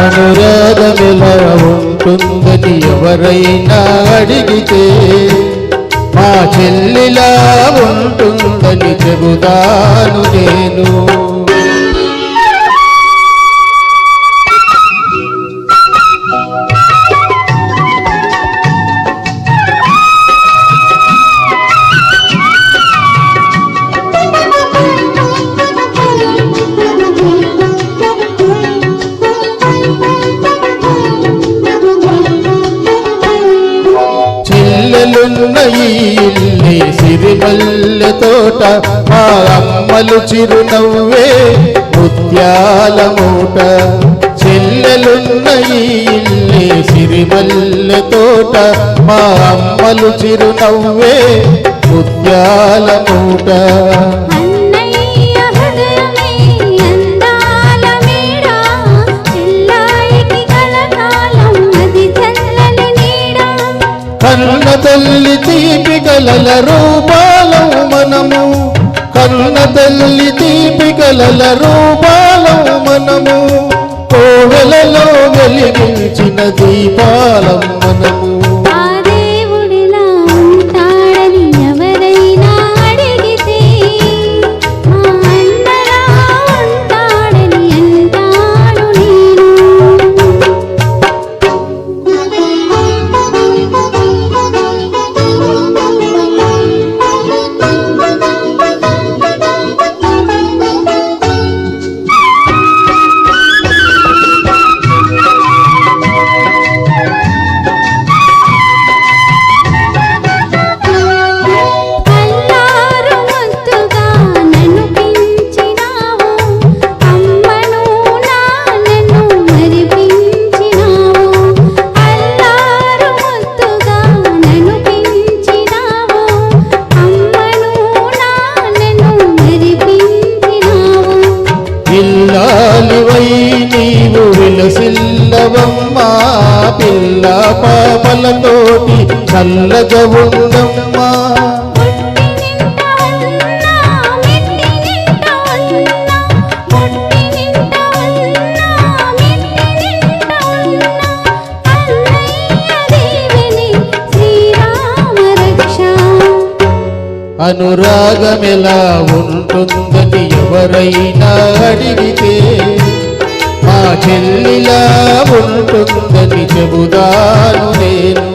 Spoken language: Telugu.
అనురాగమెలా ఉంటుందని ఎవరైనా అడిగితే మా చెల్లిలా ఉంటుందని చెబుతాను నేను. చెల్లెలున్న ఈ ఇల్లే సిరిమల్లె తోట, మా అమ్మలు చిరునవ్వే ముత్యాల మూట. చెల్లెలున్న ఈ ఇల్లే సిరిమల్లె తోట, మా అమ్మలు చిరునవ్వే ముత్యాల మూట. కన్న తల్లి తీపి కలల రూపాలం మనము, కన్న తల్లి తీపి కలల రూపాలం మనము, కోవెలలో వెలిగించిన దీపాలం మనము. పిల్లాలివై నీవు విలసిల్లవమ్మా, పిల్ల పాపలతోటి చల్లగా ఉండమ్మా. అనురాగమెలా ఉంటుందని ఎవరైనా అడిగితే మా చెల్లిలా ఉంటుందని చెబుతాను నేను.